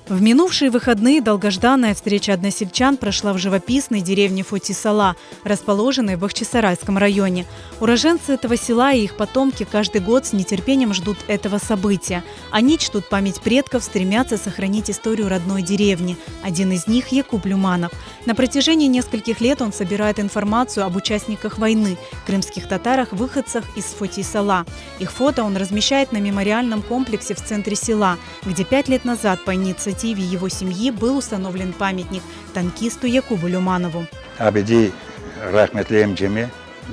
В минувшие выходные долгожданная встреча односельчан прошла в живописной деревне Фоти-Сала, расположенной в Бахчисарайском районе. Уроженцы этого села и их потомки каждый год с нетерпением ждут этого события. Они чтут память предков, стремятся сохранить историю родной деревни. Один из них – Якуб Люманов. На протяжении нескольких лет он собирает информацию об участниках войны, крымских татарах, выходцах из Фоти-Сала. Их фото он размещает на мемориальном комплексе в центре села, где 5 лет назад по инициативе его семьи был установлен памятник танкисту Якубу Люманову. Абиди рахметли эмжеме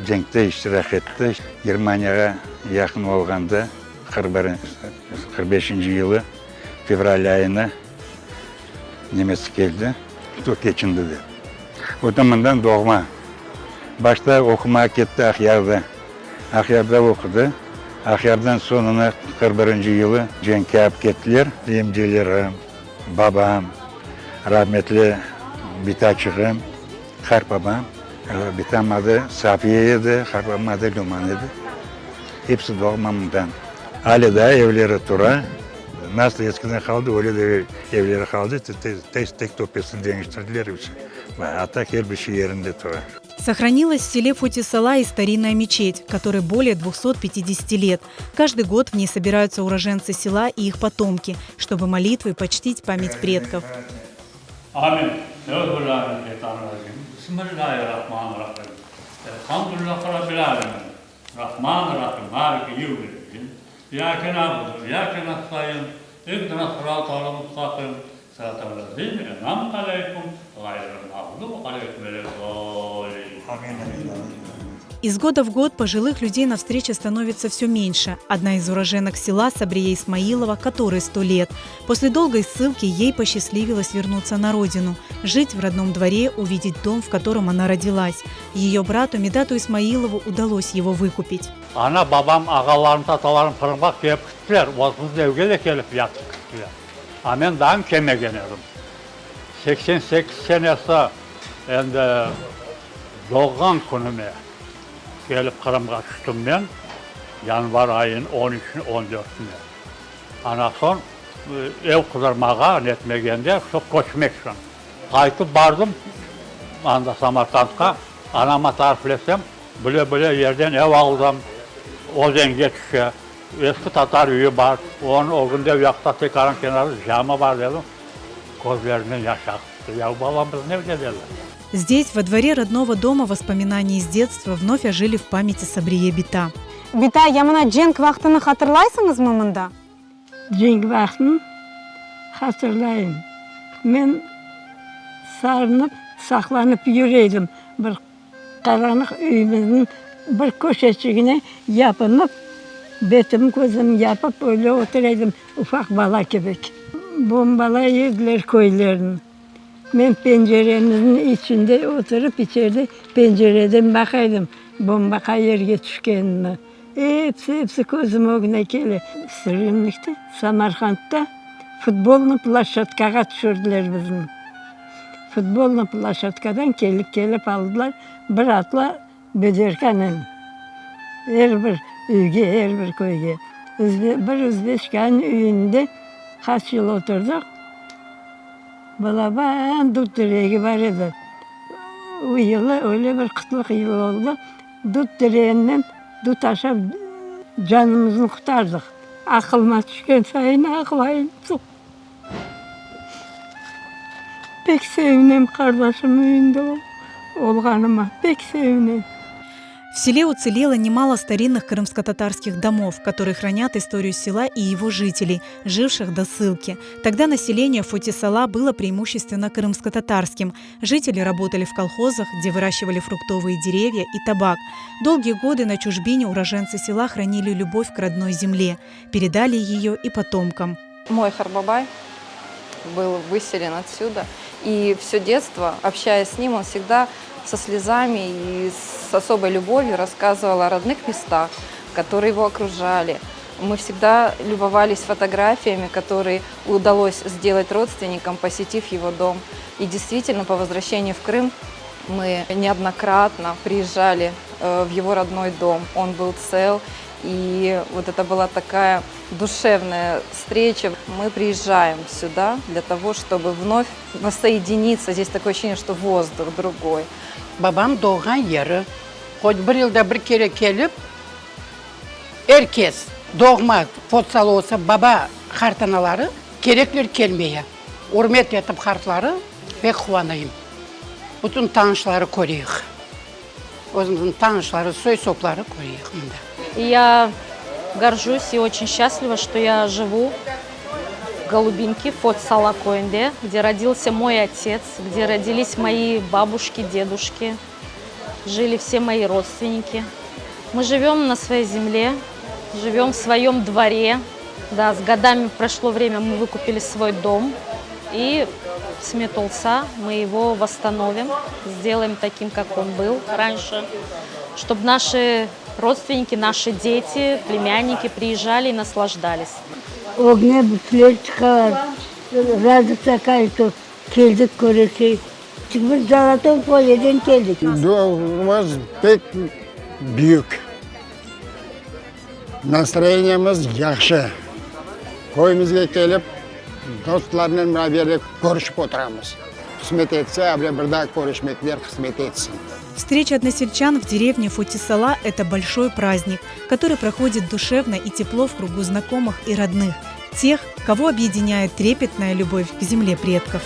жеңте иштирак этти. Германияга якын болгондо 45-жылы февраль айына немец келди. Ту кечинди деп. Отамандан догма. Башта окумага кетти Акъярда. Акъярда окуду. Акъярдан сонуна 41-жылы жеңке алып кеттилер. Эмжелерим, babam, rahmetli Bitachığım, Harpabam. Bitam adı Safiye'ydi, Harpabam adı Luman'ydı. Hepsi doğmamdan. Hala da evleri tura. Nasıl eskiden kaldı, öyle de evleri kaldı. Tek topyasını değiştirdiler. А her bir şey yerinde tura. Сохранилась в селе Фоти-Сала и старинная мечеть, которой более 250 лет. Каждый год в ней собираются уроженцы села и их потомки, чтобы молитвой почтить память предков. Из года в год пожилых людей на встрече становится все меньше. Одна из уроженок села Сабрия Исмаилова, которой 100 лет. После долгой ссылки ей посчастливилось вернуться на родину, жить в родном дворе, увидеть дом, в котором она родилась. Ее брату Медату Исмаилову удалось его выкупить. Ana babam, ağalarım, tatalarım fırınbaq gelip gittiler. Ozguz evge de gelip yatıp gittiler. Ben daha keme gelirim. 88 senesi doğan günüme gelip Kırım'a çıktım ben. Yanvar ayın 13'ünü 14'üne. Ana son ev kudurmağa netmegende çok koşmak için. Kayıtıp bardım anda Samarkand'a. Anama tariflesem böyle yerden ev aldım. O zenge düşe. Eski Tatar üyü var. Onun o günde yakta tekrarın kenarı camı var dedim. Gözlerinden yaş aktı. Ya babamız ne dediler? Здесь, во дворе родного дома, воспоминания из детства вновь ожили в памяти Сабрие Бита. Бита, ямана женг вақтыны hatırlaysınızmı mında? Женг вақтын hatırlayın. Men sarınıp, saklanıp yürüyordum. Bir karanlık evimizin bir köşecigine yapınıp, betimi gözümü yapıp öyle oturuyordum ufak bala gibi. Bombala yediler köylerini. Ben penceremizin içinde oturup içeride pencereden bakaydım bomba yerge düşkenine. Hepsi gözüm önüne geliyor. Sırrınlıkta, Samarkand'da futbolunu plaşatkaga düşürdüler bizim. Futbolunu plaşatkadan gelip aldılar. Bir atla Bederkan'ın. Her bir üyge, her bir köyge. Bir Özbeşkan'ın üyünde kaç yıl oturduk. Balaban dut direği var idi. O yılı öyle bir kıtlık yılı oldu. Dut direğinden dut aşağı canımızı kurtardık. Aklıma düşken sayın aklayın. Pek sevinem kardeşim önünde olganıma. Pek sevinem. В селе уцелело немало старинных крымско-татарских домов, которые хранят историю села и его жителей, живших до ссылки. Тогда население Фоти-Сала было преимущественно крымско-татарским. Жители работали в колхозах, где выращивали фруктовые деревья и табак. Долгие годы на чужбине уроженцы села хранили любовь к родной земле, передали ее и потомкам. Мой Харбабай был выселен отсюда, и все детство, общаясь с ним, он всегда со слезами и с особой любовью рассказывал о родных местах, которые его окружали. Мы всегда любовались фотографиями, которые удалось сделать родственникам, посетив его дом. И действительно, по возвращению в Крым мы неоднократно приезжали в его родной дом. Он был цел, И вот это была такая душевная встреча. Мы приезжаем сюда для того, чтобы вновь воссоединиться. Здесь такое ощущение, что воздух другой. Babam doğan yeri, koç bir yılda bir kere gelip, herkes doğma fotsal olsa baba hartanaları gerekler kelmeye. Hürmet etip hartları pek kuvanayım. Bütün tanışları koruyuk. Özümüzün tanışları, soy sopları koruyuk. И я горжусь и очень счастлива, что я живу в Голубинке, Фот Сала Коенде, где родился мой отец, где родились мои бабушки, дедушки, жили все мои родственники. Мы живем на своей земле, живем в своем дворе. Да, с годами прошло время, мы выкупили свой дом. И с Метулса мы его восстановим, сделаем таким, как он был раньше, чтобы наши родственники, наши дети, племянники приезжали и наслаждались. Огне bütler çıkar. Razı Sakay'da geldik görüşe. Çıkmış Zalatan Kolya'dan geldik. Doğumuz pek büyük. Настроениemiz yaxşı. Koyumuzga kelib, do'stlarning bilan bu yerda ko'rishib o'tiramiz. Qismat etsa, birda ko'rishmaklar qismat etsin. Встреча односельчан в деревне Фотисала – это большой праздник, который проходит душевно и тепло в кругу знакомых и родных, тех, кого объединяет трепетная любовь к земле предков.